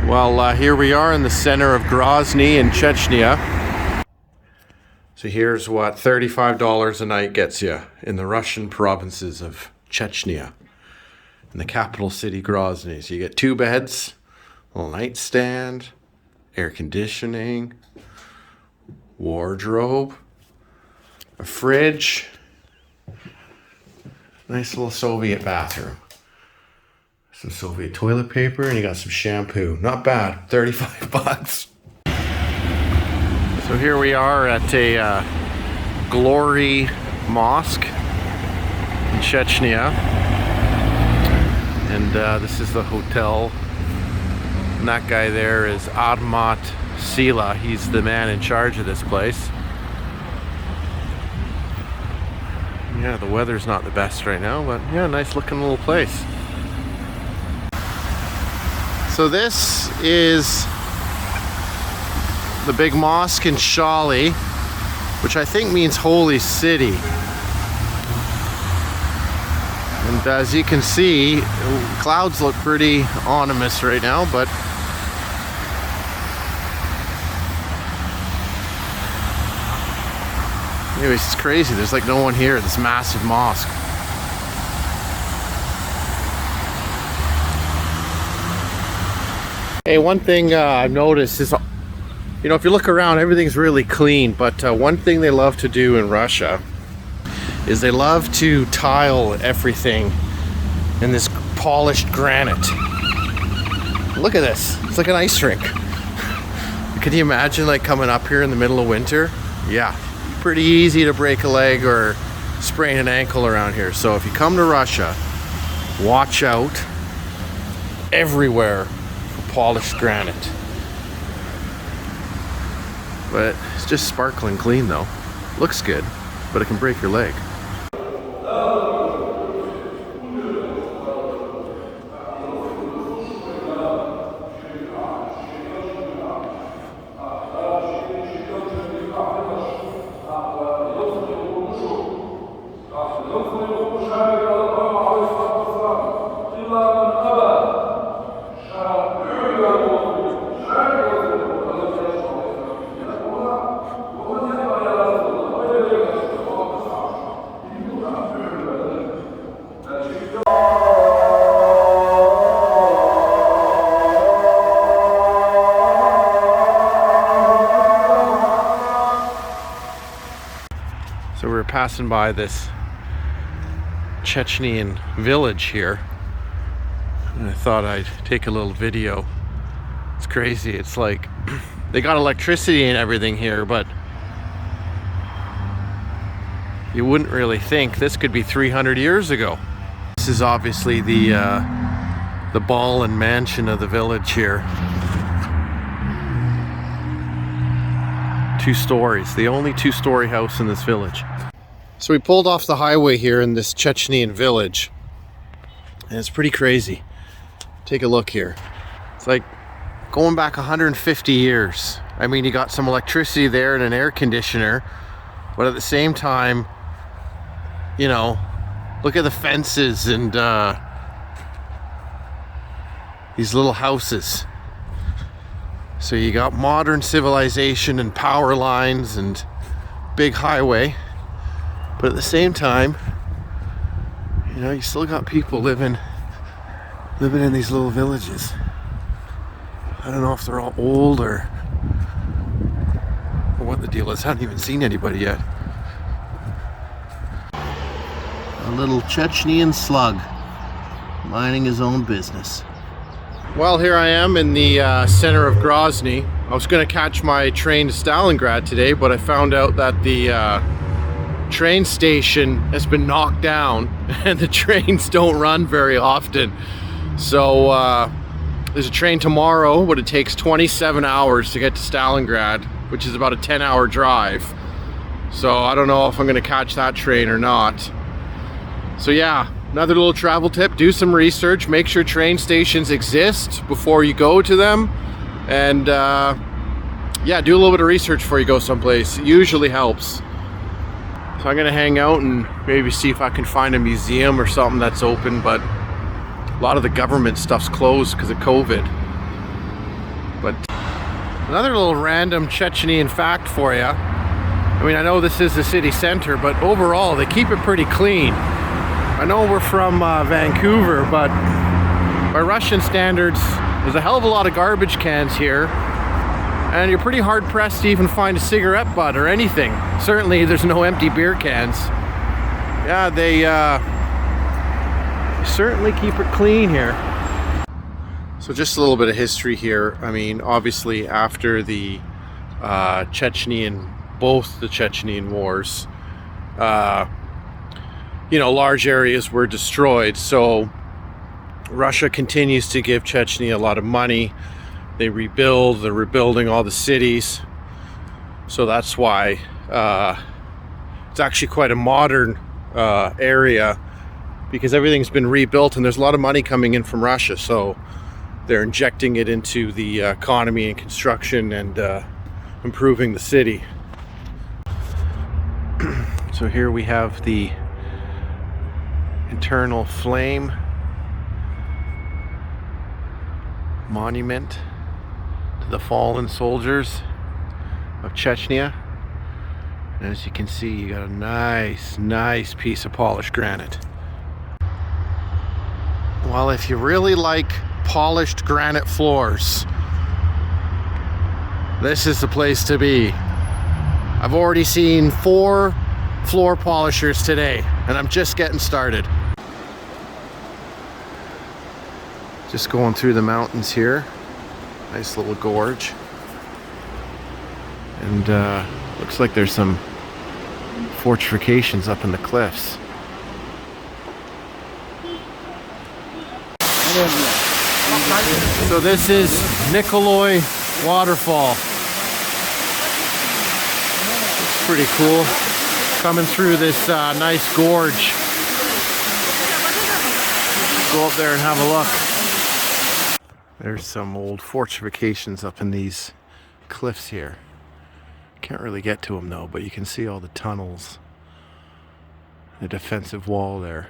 Well, here we are in the center of Grozny in Chechnya. So here's what $35 a night gets you in the Russian provinces of Chechnya, in the capital city Grozny. So you get 2 beds, a little nightstand, air conditioning, wardrobe, a fridge, nice little Soviet bathroom. Some Soviet toilet paper, and you got some shampoo. Not bad, 35 bucks. So here we are at a Glory Mosque in Chechnya. And this is the hotel. And that guy there is Armat Sila. He's the man in charge of this place. Yeah, the weather's not the best right now, but yeah, nice looking little place. So this is the big mosque in Shali, which I think means holy city. And as you can see, clouds look pretty ominous right now, but anyways, it's crazy. There's like no one here, this massive mosque. Hey, one thing I've noticed is, you know, if you look around, everything's really clean, but one thing they love to do in Russia is they love to tile everything in this polished granite. Look at this. It's like an ice rink. Can you imagine like coming up here in the middle of winter? Yeah, pretty easy to break a leg or sprain an ankle around here. So if you come to Russia, watch out everywhere. Polished granite, but it's just sparkling clean though. Looks good, but it can break your leg. So we were passing by this Chechnyan village here, and I thought I'd take a little video. It's crazy. It's like they got electricity and everything here, but you wouldn't really think this could be 300 years ago. This is obviously the ball and mansion of the village here. 2 stories, the only 2-story house in this village. So we pulled off the highway here in this Chechnyan village, and it's pretty crazy. Take a look here. It's like going back 150 years. I mean, you got some electricity there and an air conditioner, but at the same time, you know, look at the fences and these little houses. So you got modern civilization and power lines and big highway, but at the same time, you know, you still got people living in these little villages. I don't know if they're all old or what the deal is. I haven't even seen anybody yet. A little Chechnyan slug minding his own business. Well, here I am in the center of Grozny. I was going to catch my train to Stalingrad today, but I found out that the train station has been knocked down and the trains don't run very often. So there's a train tomorrow, but it takes 27 hours to get to Stalingrad, which is about a 10-hour drive. So I don't know if I'm going to catch that train or not. So yeah, another little travel tip: do some research, make sure train stations exist before you go to them, and yeah, do a little bit of research before you go someplace. It usually helps. So I'm gonna hang out and maybe see if I can find a museum or something that's open, but a lot of the government stuff's closed because of COVID. But another little random Chechenian fact for you. I mean, I know this is the city center, but overall they keep it pretty clean. I know we're from Vancouver, but by Russian standards, there's a hell of a lot of garbage cans here, and you're pretty hard pressed to even find a cigarette butt or anything. Certainly there's no empty beer cans. Yeah, they certainly keep it clean here. So just a little bit of history here. I mean, obviously after the both the Chechenian wars, you know, large areas were destroyed. So Russia continues to give Chechnya a lot of money. They're rebuilding all the cities. So that's why it's actually quite a modern area, because everything's been rebuilt and there's a lot of money coming in from Russia. So they're injecting it into the economy and construction and improving the city. So here we have the internal flame monument to the fallen soldiers of Chechnya. And as you can see, you got a nice piece of polished granite. Well, if you really like polished granite floors, this is the place to be. I've already seen 4 floor polishers today, and I'm just getting started. Just going through the mountains here. Nice little gorge. And looks like there's some fortifications up in the cliffs. So this is Nikolai Waterfall. It's pretty cool. Coming through this nice gorge. Go up there and have a look. There's some old fortifications up in these cliffs here. Can't really get to them though, but you can see all the tunnels. The defensive wall there.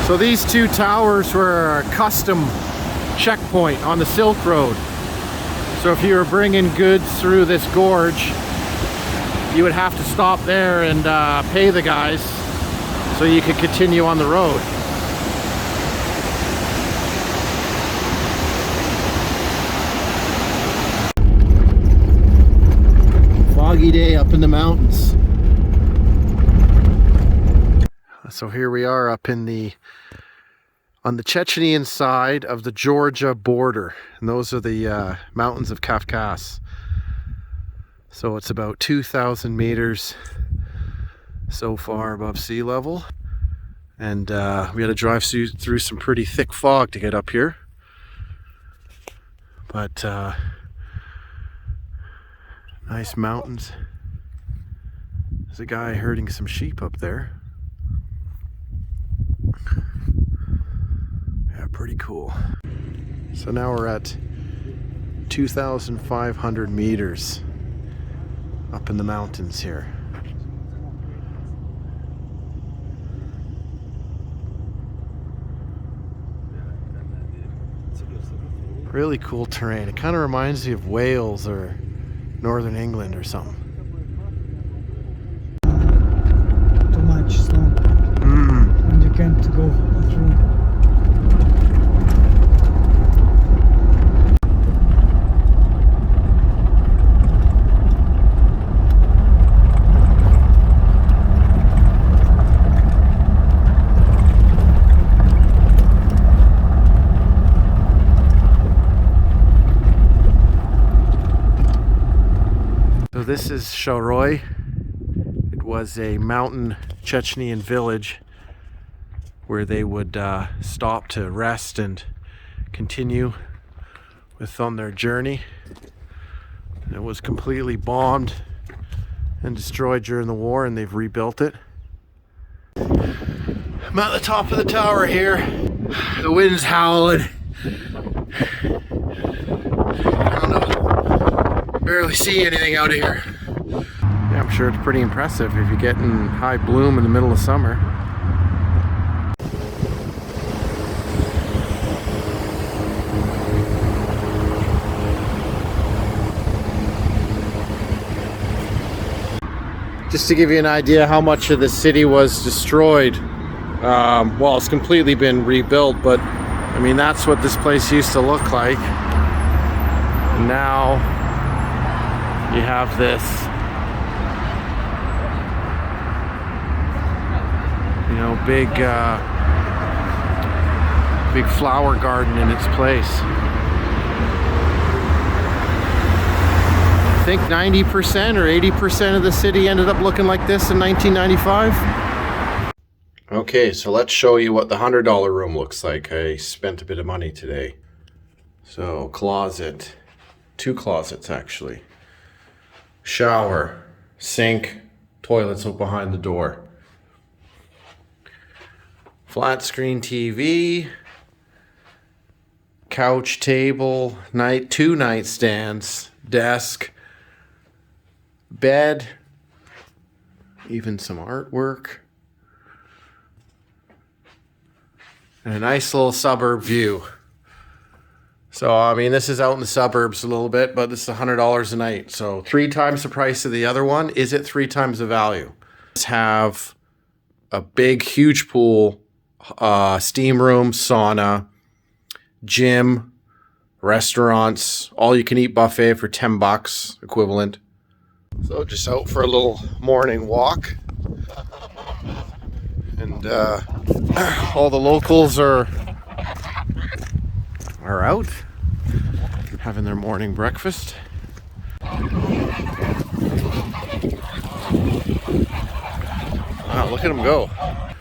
So these 2 towers were a custom checkpoint on the Silk Road. So if you were bringing goods through this gorge, you would have to stop there and pay the guys so you could continue on the road. Foggy day up in the mountains. So here we are up on the Chechenian side of the Georgia border, and those are the mountains of Kafkas. So it's about 2,000 meters so far above sea level, and we had to drive through some pretty thick fog to get up here. But nice mountains. There's a guy herding some sheep up there. Yeah, pretty cool. So now we're at 2,500 meters up in the mountains here. Really cool terrain. It kind of reminds me of Wales or Northern England or something. Too much snow. And you can't go through. So this is Sharoy. It was a mountain Chechnyan village where they would stop to rest and continue on their journey. And it was completely bombed and destroyed during the war, and they've rebuilt it. I'm at the top of the tower here. The wind's howling. I don't know. Barely see anything out of here. Yeah, I'm sure it's pretty impressive if you get in high bloom in the middle of summer. Just to give you an idea how much of the city was destroyed. Well, it's completely been rebuilt, but I mean, that's what this place used to look like. And now you have this, you know, big flower garden in its place. I think 90% or 80% of the city ended up looking like this in 1995. Okay, so let's show you what the $100 room looks like. I spent a bit of money today. So, closet, 2 closets actually. Shower, sink, toilets behind the door. Flat screen TV, couch, table, 2 nightstands, desk, bed, even some artwork, and a nice little suburb view. So, I mean, this is out in the suburbs a little bit, but this is $100 a night. So 3 times the price of the other one. Is it 3 times the value? Let's have a big, huge pool, steam room, sauna, gym, restaurants, all you can eat buffet for $10 equivalent. So just out for a little morning walk, and all the locals are out having their morning breakfast. Wow, look at them go. A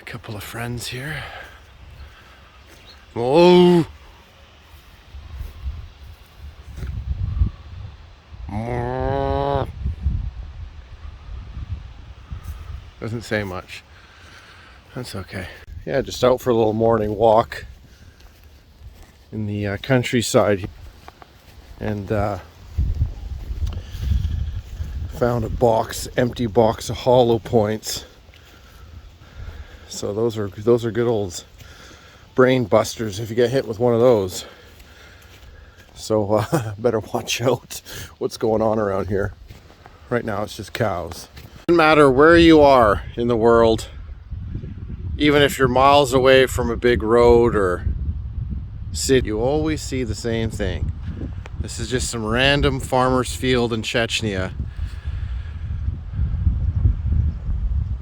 couple of friends here. Whoa. Doesn't say much. That's okay. Yeah, just out for a little morning walk in the countryside, and found a empty box of hollow points. So those are good old brain busters if you get hit with one of those. So better watch out what's going on around here. Right now it's just cows. Doesn't matter where you are in the world, even if you're miles away from a big road or city, you always see the same thing. This is just some random farmer's field in Chechnya,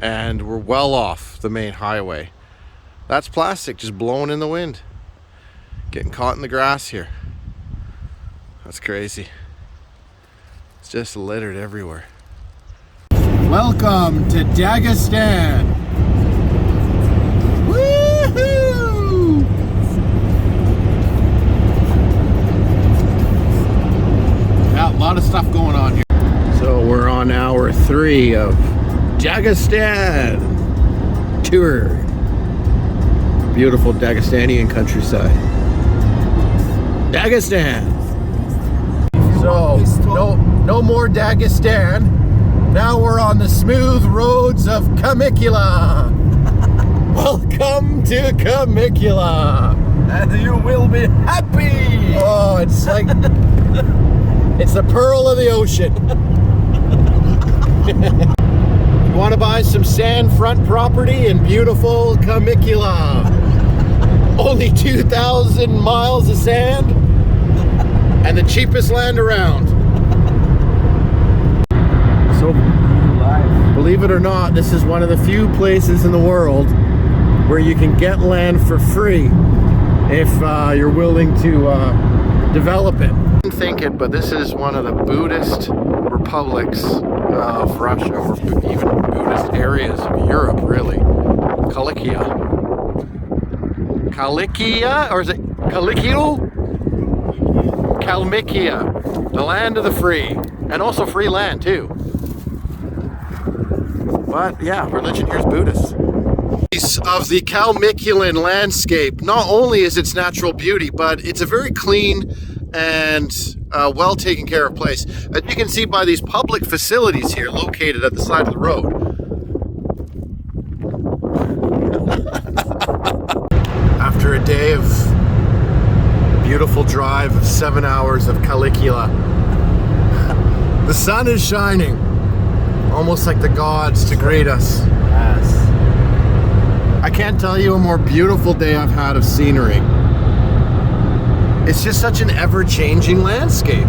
and we're well off the main highway. That's plastic just blowing in the wind, getting caught in the grass here. That's crazy. It's just littered everywhere. Welcome to Dagestan. Woohoo! Yeah, a lot of stuff going on here. So we're on hour 3 of Dagestan tour. Beautiful Dagestanian countryside. Dagestan. So no more Dagestan. Now we're on the smooth roads of Kalmykia. Welcome to Kalmykia. And you will be happy. Oh, it's like it's the pearl of the ocean. You want to buy some sand front property in beautiful Kalmykia? Only 2,000 miles of sand and the cheapest land around. So, believe it or not, this is one of the few places in the world where you can get land for free if you're willing to develop it. I didn't think it, but this is one of the Buddhist republics of Russia, or even Buddhist areas of Europe, really. Kalmykia, or is it Kalmykia? Kalmykia, the land of the free, and also free land too. But yeah, religion here is Buddhist. Of the Kalmykian landscape, not only is its natural beauty, but it's a very clean and well taken care of place. As you can see by these public facilities here located at the side of the road. After a day of beautiful drive of 7 hours of Caligula, the sun is shining, almost like the gods to greet us. Yes. I can't tell you a more beautiful day I've had of scenery. It's just such an ever-changing landscape.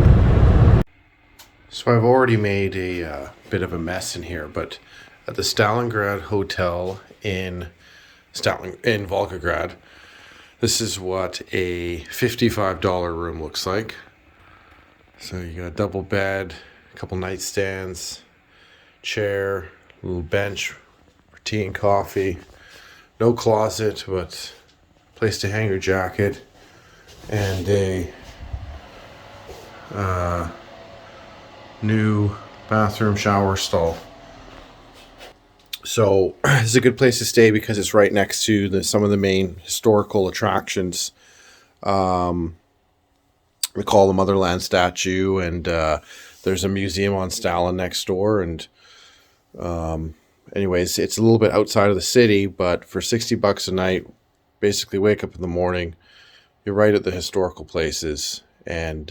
So I've already made a bit of a mess in here, but at the Stalingrad Hotel in Volgagrad, this is what a $55 room looks like. So you got a double bed, a couple nightstands, chair, a little bench for tea and coffee. No closet, but place to hang your jacket, and a new bathroom shower stall. So it's a good place to stay because it's right next to some of the main historical attractions. We call the Motherland statue, and there's a museum on Stalin next door, and anyways, it's a little bit outside of the city, but for $60 a night, basically wake up in the morning, you're right at the historical places, and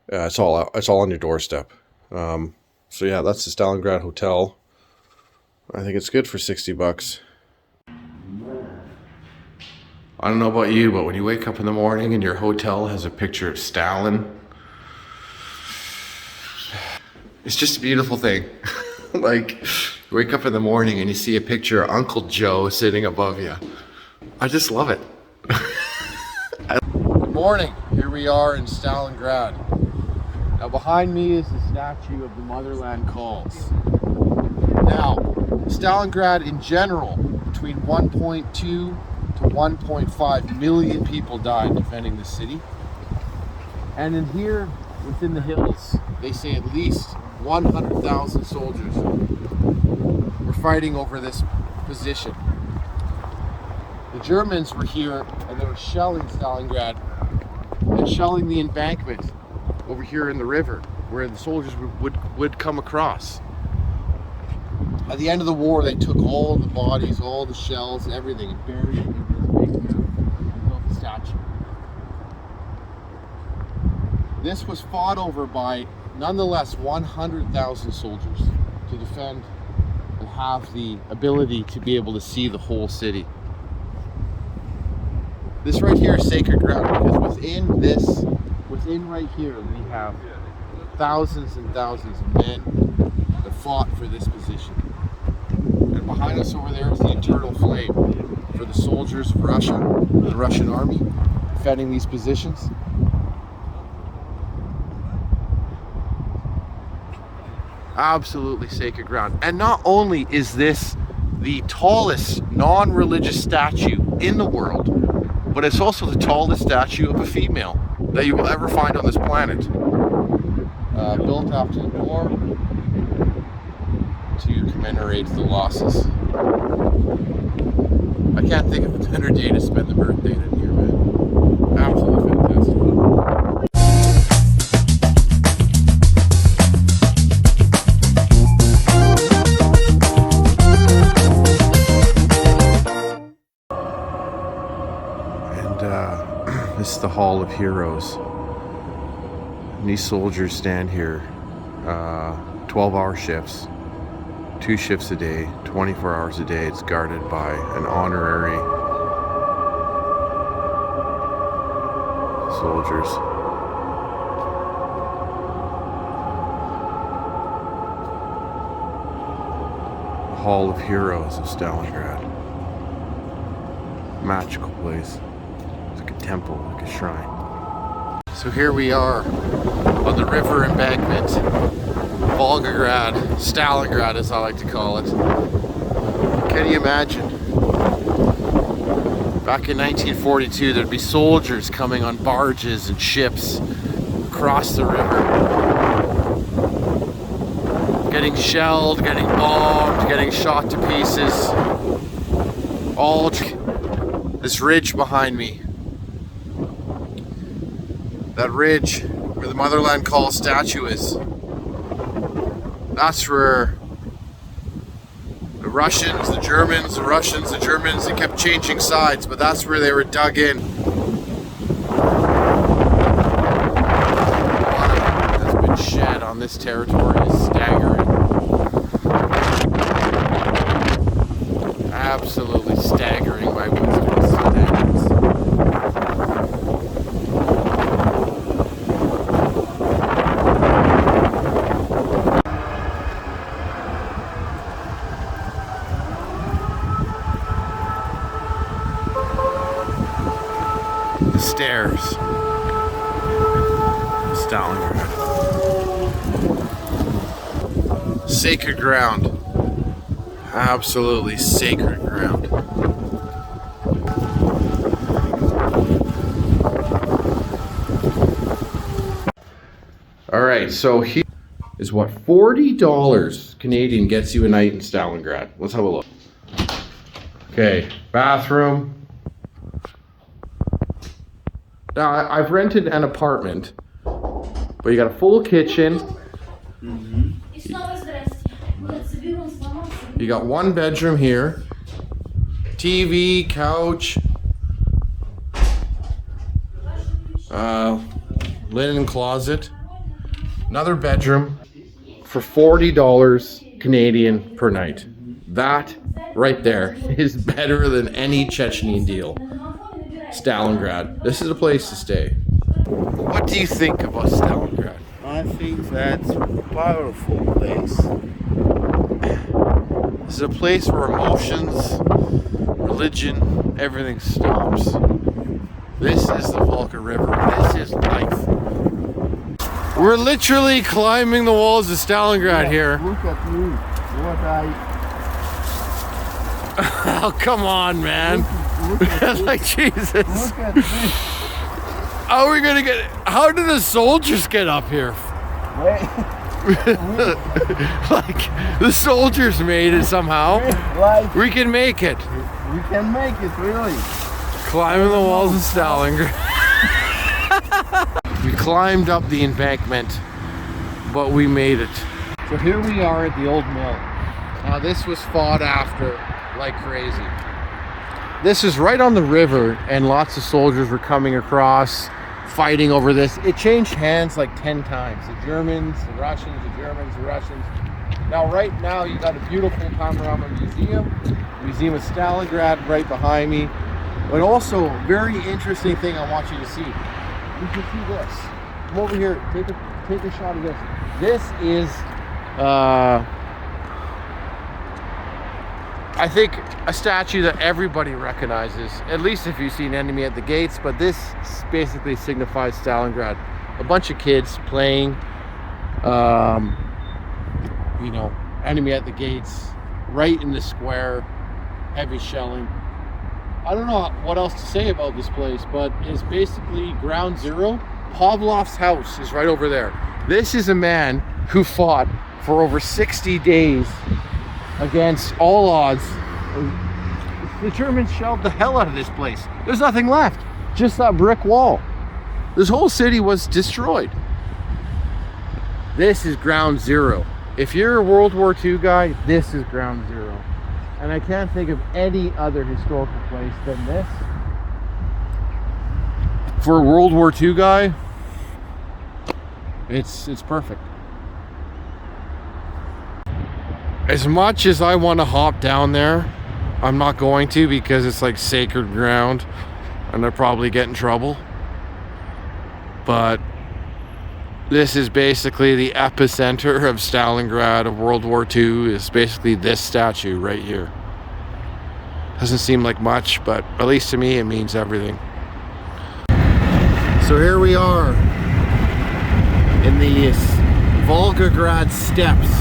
it's all on your doorstep. So yeah, that's the Stalingrad Hotel. I think it's good for $60. I don't know about you, but when you wake up in the morning and your hotel has a picture of Stalin, it's just a beautiful thing. Like, you wake up in the morning and you see a picture of Uncle Joe sitting above you. I just love it. Good morning. Here we are in Stalingrad. Now behind me is the statue of the Motherland Calls. Now, Stalingrad in general, between 1.2 to 1.5 million people died defending the city. And in here, within the hills, they say at least 100,000 soldiers were fighting over this position. The Germans were here and they were shelling Stalingrad and shelling the embankment over here in the river where the soldiers would come across. At the end of the war, they took all the bodies, all the shells, everything, and buried it in this big mound and built a statue. This was fought over by nonetheless 100,000 soldiers to defend and have the ability to be able to see the whole city. This right here is sacred ground because within right here we have thousands and thousands of men that fought for this position. And behind us over there is the eternal flame for the soldiers of Russia, the Russian army, defending these positions. Absolutely sacred ground. And not only is this the tallest non-religious statue in the world, but it's also the tallest statue of a female that you will ever find on this planet. Built after the war to commemorate the losses. I can't think of a better day to spend the birthday than here, man. Absolutely fantastic. This is the Hall of Heroes. And these soldiers stand here 12-hour shifts, 2 shifts a day, 24 hours a day. It's guarded by an honorary soldiers. The Hall of Heroes of Stalingrad. Magical place. Like a temple, like a shrine. So here we are on the river embankment, Volgagrad, Stalingrad as I like to call it. Can you imagine? Back in 1942 there'd be soldiers coming on barges and ships across the river. getting shelled, getting bombed, getting shot to pieces. All this ridge behind me. That ridge where the Motherland Call statue is. That's where the Russians, the Germans, the Russians, the Germans, they kept changing sides, but that's where they were dug in. What has been shed on this territory is staggering. Absolutely staggering by wisdom standards. The stairs. Stalingrad. Sacred ground. Absolutely sacred ground. All right, so here is what $40 Canadian gets you a night in Stalingrad. Let's have a look. Okay, bathroom. Now, I've rented an apartment, but you got a full kitchen. You got one bedroom here. TV, couch. Linen closet. Another bedroom for $40 Canadian per night. That right there is better than any Chechnyan deal. Stalingrad. This is a place to stay. What do you think about Stalingrad? I think that's a powerful place. This is a place where emotions, religion, everything stops. This is the Volga River. This is life. We're literally climbing the walls of Stalingrad here. Look at me. What Oh, come on, man. look at this. Like, Jesus. Look at this. How are we gonna get? How did the soldiers get up here? Wait. Like, the soldiers made it somehow. Like, We can make it. we can make it, really. Climbing the walls of Stalingrad. We climbed up the embankment, but we made it. So here we are at the old mill. Now this was fought after like crazy. This is right on the river, and lots of soldiers were coming across, fighting over this. It changed hands like 10 times. The Germans, the Russians, the Germans, the Russians. Now right now you got a beautiful panorama museum. Museum of Stalingrad right behind me. But also, very interesting thing I want you to see. You can see this. Come over here, take a shot of this. This is I think a statue that everybody recognizes, at least if you've seen Enemy at the Gates, but this basically signifies Stalingrad. A bunch of kids playing, you know, Enemy at the Gates, right in the square, heavy shelling. I don't know what else to say about this place, but it's basically ground zero. Pavlov's house is right over there. This is a man who fought for over 60 days against all odds. The Germans shelled the hell out of this place. There's nothing left, just that brick wall. This whole city was destroyed. This is ground zero. If you're a World War II guy, this is ground zero. And I can't think of any other historical place than this. For a World War II guy, it's perfect. As much as I want to hop down there, I'm not going to, because it's like sacred ground and I'd probably get in trouble. But this is basically the epicenter of Stalingrad, of World War II, is basically this statue right here. Doesn't seem like much, but at least to me it means everything. So here we are in the Volgagrad steppes.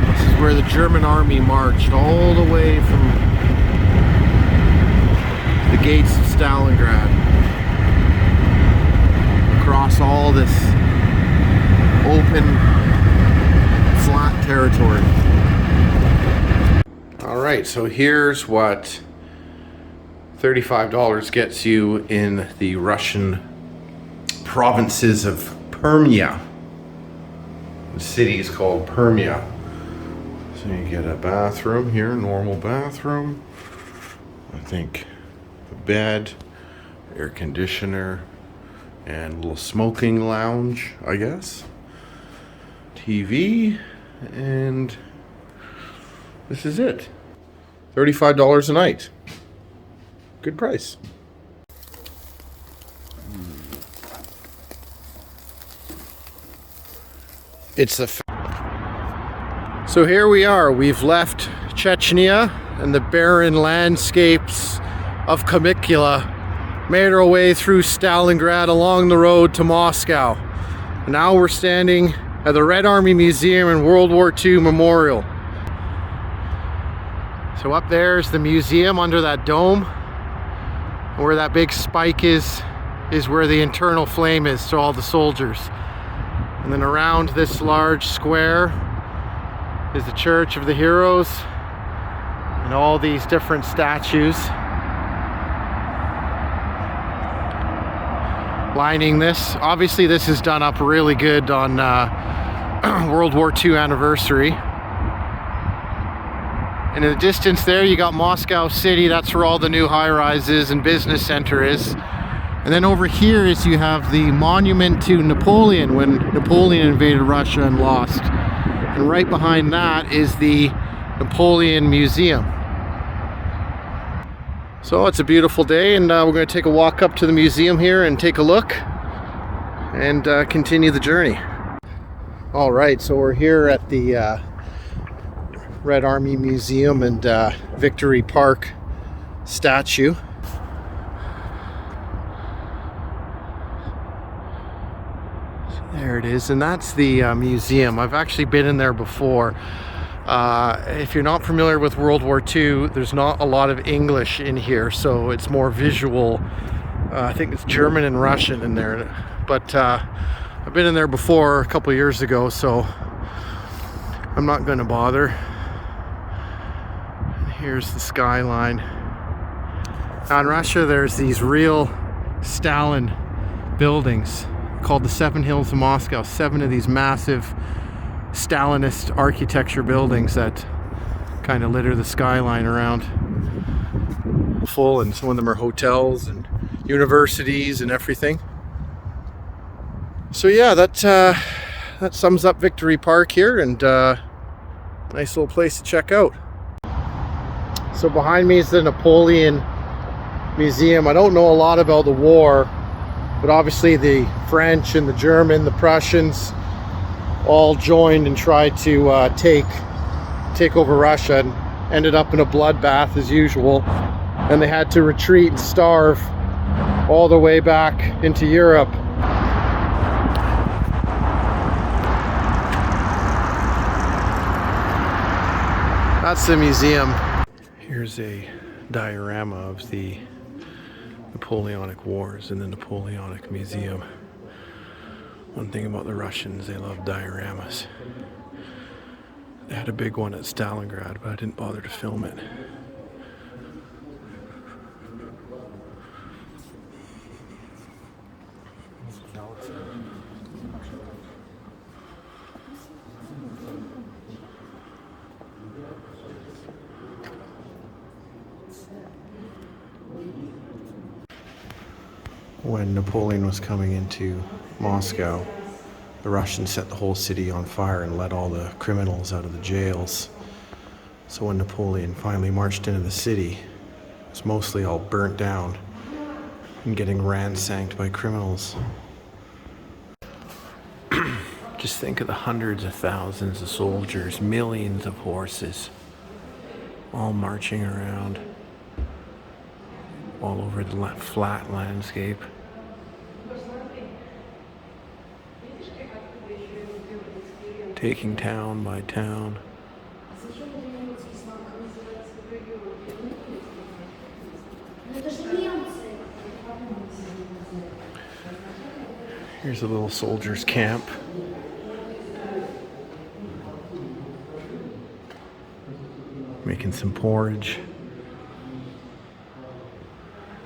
This is where the German army marched all the way from the gates of Stalingrad, across all this open, flat territory. All right, so here's what $35 gets you in the Russian provinces of Permia. The city is called Permia. So you get a bathroom here, normal bathroom. I think a bed, air conditioner, and a little smoking lounge, I guess. TV, and this is it. $35 a night. Good price. It's the So here we are. We've left Chechnya and the barren landscapes of Kalmykia, made our way through Stalingrad along the road to Moscow. And now we're standing at the Red Army Museum and World War II Memorial. So up there is the museum under that dome. Where that big spike is where the internal flame is to all the soldiers. And then around this large square is the Church of the Heroes and all these different statues lining this. Obviously this is done up really good on World War II anniversary. And in the distance there you got Moscow City. That's where all the new high-rises and business center is. And then over here is you have the monument to Napoleon when Napoleon invaded Russia and lost. And right behind that is the Napoleon Museum. So it's a beautiful day, and we're going to take a walk up to the museum here and take a look and continue the journey. All right, so we're here at the Red Army Museum and Victory Park statue. There it is, and that's the museum. I've actually been in there before. If you're not familiar with World War II, there's not a lot of English in here, so it's more visual. I think it's German and Russian in there. But I've been in there before a couple years ago, so I'm not going to bother. And here's the skyline. Now in Russia, there's these real Stalin buildings called the Seven Hills of Moscow. 7 of these massive Stalinist architecture buildings that kind of litter the skyline around. Full, and some of them are hotels and universities and everything. So yeah, that sums up Victory Park here, and nice little place to check out. So behind me is the Napoleon Museum. I don't know a lot about the war, but obviously the French and the German, the Prussians, all joined and tried to take over Russia, and ended up in a bloodbath as usual. And they had to retreat and starve all the way back into Europe. That's the museum. Here's a diorama of the Napoleonic Wars in the Napoleonic Museum. One thing about the Russians, they love dioramas. They had a big one at Stalingrad, but I didn't bother to film it. When Napoleon was coming into Moscow, the Russians set the whole city on fire and let all the criminals out of the jails. So when Napoleon finally marched into the city, it was mostly all burnt down and getting ransacked by criminals. Just think of the hundreds of thousands of soldiers, millions of horses, all marching around all over the flat landscape. Taking town by town. Here's a little soldier's camp. making some porridge.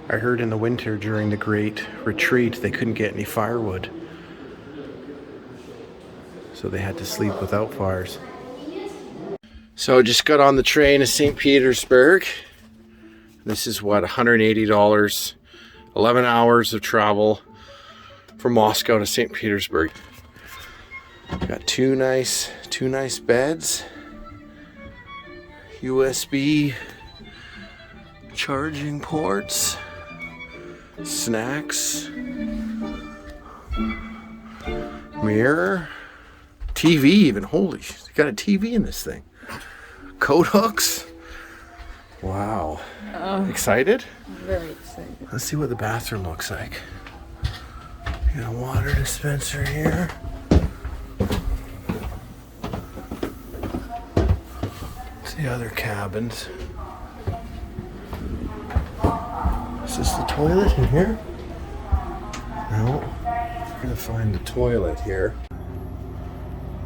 I heard in the winter during the Great Retreat they couldn't get any firewood. So they had to sleep without fires. So I just got on the train to St. Petersburg. This is what, $180, 11 hours of travel from Moscow to St. Petersburg. Got two nice beds. USB charging ports. Snacks. Mirror. TV even. Holy, you got a TV in this thing. Coat hooks. Wow. Excited? Very excited. Let's see what the bathroom looks like. You got a water dispenser here. What's the other cabins? Is this the toilet in here? No. I'm gonna find the toilet here.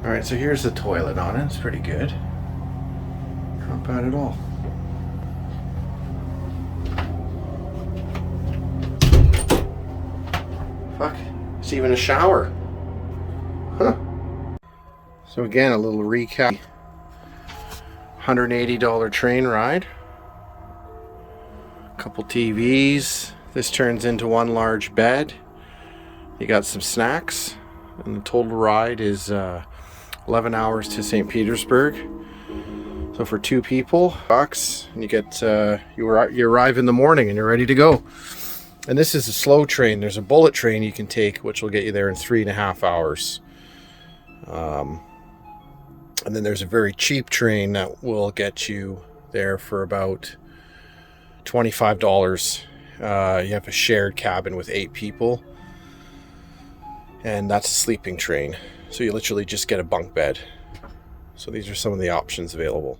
Alright, so here's the toilet on it. It's pretty good. Not bad at all. Fuck, it's even a shower. Huh. So again, a little recap. $180 train ride. Couple TVs. This turns into one large bed. You got some snacks. And the total ride is 11 hours to St. Petersburg. So for two people, bucks, and you get you arrive in the morning and you're ready to go. And this is a slow train. There's a bullet train you can take, which will get you there in 3.5 hours. And then there's a very cheap train that will get you there for about $25. You have a shared cabin with 8 people. And that's a sleeping train. So you literally just get a bunk bed. So these are some of the options available.